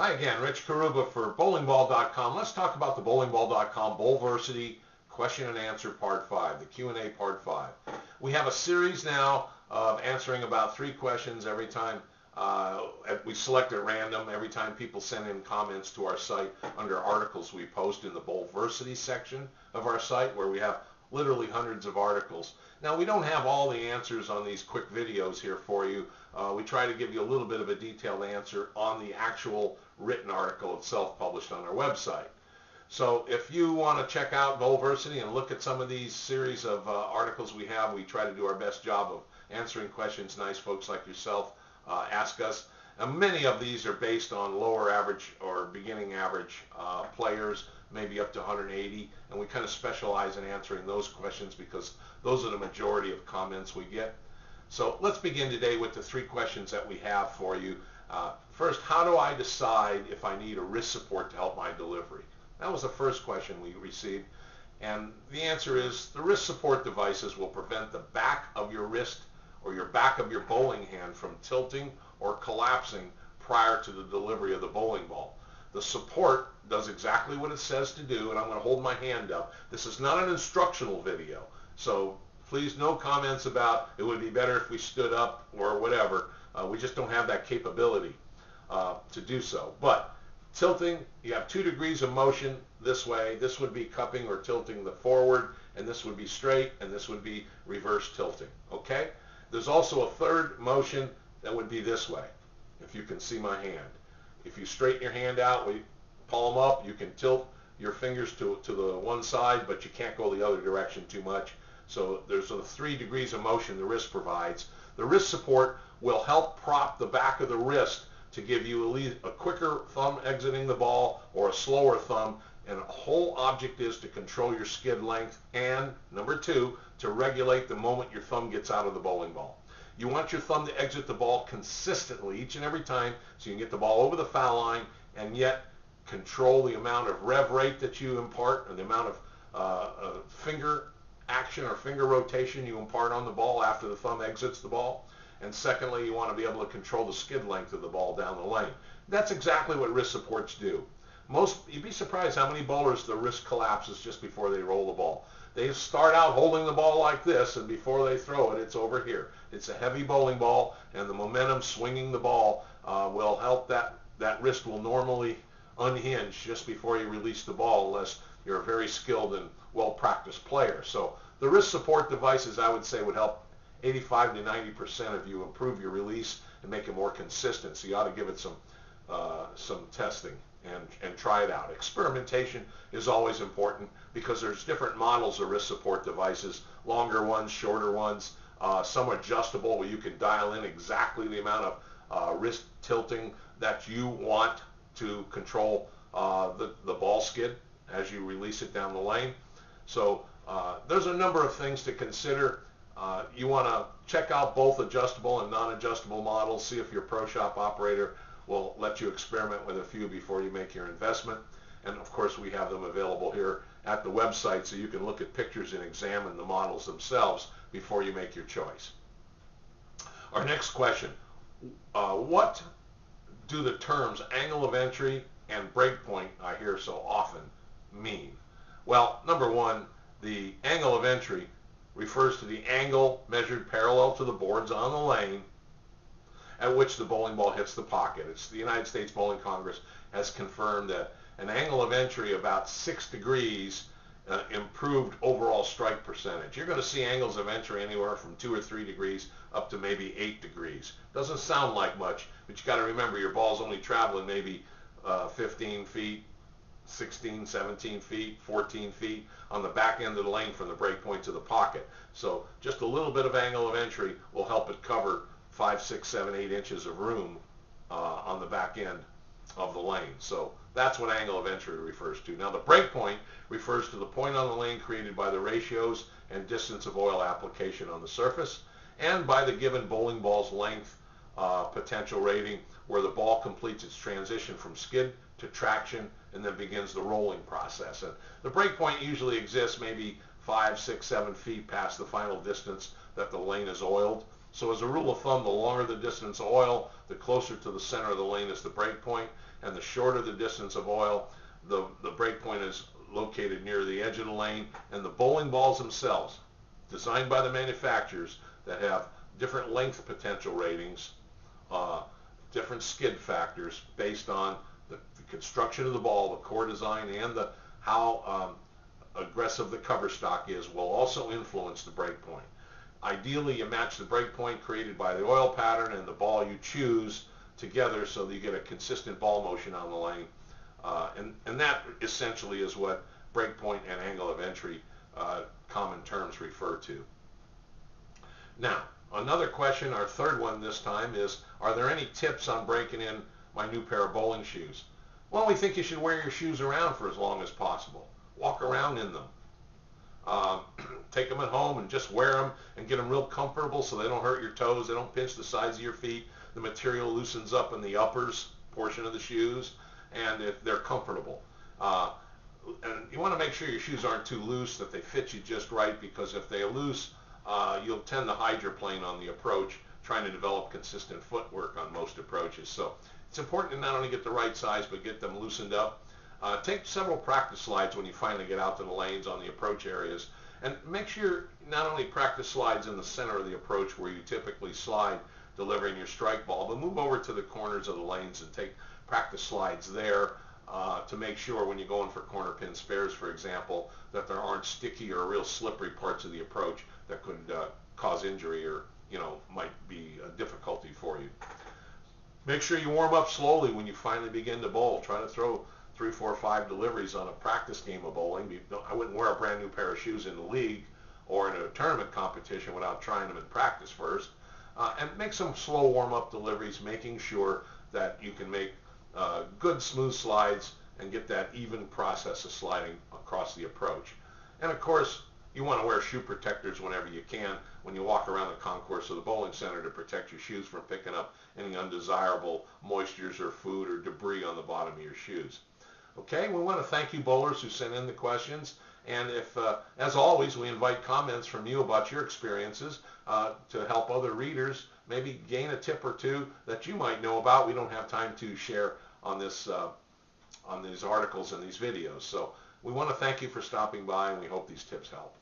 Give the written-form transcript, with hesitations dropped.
Hi again, Rich Karuba for bowlingball.com. Let's talk about the bowlingball.com BowlVersity question and answer part 5, the Q A part 5. We have a series now of answering about 3 questions every time we select at random, every time people send in comments to our site under articles we post in the BowlVersity section of our site, where we have literally hundreds of articles. Now, we don't have all the answers on these quick videos here for you. We try to give you a little bit of a detailed answer on the actual written article itself published on our website. So if you want to check out BowlVersity and look at some of these series of articles we have, we try to do our best job of answering questions nice folks like yourself ask us. And many of these are based on lower average or beginning average players, maybe up to 180, and we kind of specialize in answering those questions because those are the majority of comments we get. So let's begin today with the 3 questions that we have for you. First, how do I decide if I need a wrist support to help my delivery? That was the first question we received, and the answer is the wrist support devices will prevent the back of your wrist or your back of your bowling hand from tilting or collapsing prior to the delivery of the bowling ball. The support does exactly what it says to do, and I'm going to hold my hand up. This is not an instructional video, so please no comments about it would be better if we stood up or whatever. We just don't have that capability to do so. But tilting, you have 2 degrees of motion this way. This would be cupping or tilting the forward, and this would be straight, and this would be reverse tilting. Okay? There's also a third motion that would be this way, if you can see my hand. If you straighten your hand out, we palm up, you can tilt your fingers to the one side, but you can't go the other direction too much. So there's a 3 degrees of motion the wrist provides. The wrist support will help prop the back of the wrist to give you a quicker thumb exiting the ball or a slower thumb, and the whole object is to control your skid length and, number 2, to regulate the moment your thumb gets out of the bowling ball. You want your thumb to exit the ball consistently each and every time so you can get the ball over the foul line and yet control the amount of rev rate that you impart and the amount of finger action or finger rotation you impart on the ball after the thumb exits the ball. And secondly, you want to be able to control the skid length of the ball down the lane. That's exactly what wrist supports do. You'd be surprised how many bowlers the wrist collapses just before they roll the ball. They start out holding the ball like this, and before they throw it, it's over here. It's a heavy bowling ball, and the momentum swinging the ball will help that wrist will normally unhinge just before you release the ball, unless you're a very skilled and well-practiced player. So the wrist support devices, I would say, would help 85 to 90% of you improve your release and make it more consistent. So you ought to give it some testing and try it out. Experimentation is always important because there's different models of wrist support devices, longer ones, shorter ones, some adjustable where you can dial in exactly the amount of wrist tilting that you want to control the ball skid as you release it down the lane. So there's a number of things to consider. You want to check out both adjustable and non-adjustable models, see if your pro shop operator will let you experiment with a few before you make your investment. And of course, we have them available here at the website so you can look at pictures and examine the models themselves before you make your choice. Our next question, what do the terms angle of entry and break point I hear so often mean? Well, number 1, the angle of entry refers to the angle measured parallel to the boards on the lane at which the bowling ball hits the pocket. It's the United States Bowling Congress has confirmed that an angle of entry about 6 degrees improved overall strike percentage. You're going to see angles of entry anywhere from 2 or 3 degrees up to maybe 8 degrees. Doesn't sound like much, but you got to remember your ball's only traveling maybe 15 feet, 16, 17 feet, 14 feet on the back end of the lane from the break point to the pocket. So just a little bit of angle of entry will help it cover 5, 6, 7, 8 inches of room on the back end of the lane. So that's what angle of entry refers to. Now the break point refers to the point on the lane created by the ratios and distance of oil application on the surface and by the given bowling ball's length potential rating, where the ball completes its transition from skid to traction and then begins the rolling process. And the break point usually exists maybe 5, 6, 7 feet past the final distance that the lane is oiled. So as a rule of thumb, the longer the distance of oil, the closer to the center of the lane is the break point, and the shorter the distance of oil, the break point is located near the edge of the lane. And the bowling balls themselves, designed by the manufacturers, that have different length potential ratings, different skid factors based on the construction of the ball, the core design, and how aggressive the cover stock is, will also influence the break point. Ideally, you match the break point created by the oil pattern and the ball you choose together so that you get a consistent ball motion on the lane. And that essentially is what break point and angle of entry, common terms, refer to. Now, another question, our third one this time, is, are there any tips on breaking in my new pair of bowling shoes? Well, we think you should wear your shoes around for as long as possible. Walk around in them. Take them at home and just wear them and get them real comfortable so they don't hurt your toes, they don't pinch the sides of your feet. The material loosens up in the uppers portion of the shoes, and if they're comfortable. And you want to make sure your shoes aren't too loose, that they fit you just right, because if they're loose, you'll tend to hydroplane on the approach, trying to develop consistent footwork on most approaches. So it's important to not only get the right size, but get them loosened up. Take several practice slides when you finally get out to the lanes on the approach areas, and make sure not only practice slides in the center of the approach where you typically slide delivering your strike ball, but move over to the corners of the lanes and take practice slides there to make sure when you're going for corner pin spares, for example, that there aren't sticky or real slippery parts of the approach that could cause injury or, might be a difficulty for you. Make sure you warm up slowly when you finally begin to bowl. Try to throw 3, 4, 5 deliveries on a practice game of bowling. I wouldn't wear a brand new pair of shoes in the league or in a tournament competition without trying them in practice first. And make some slow warm-up deliveries, making sure that you can make good smooth slides and get that even process of sliding across the approach. And of course, you want to wear shoe protectors whenever you can when you walk around the concourse of the bowling center to protect your shoes from picking up any undesirable moistures or food or debris on the bottom of your shoes. Okay, we want to thank you bowlers who sent in the questions, and if, as always, we invite comments from you about your experiences to help other readers maybe gain a tip or two that you might know about. We don't have time to share on this on these articles and these videos. So we want to thank you for stopping by, and we hope these tips help.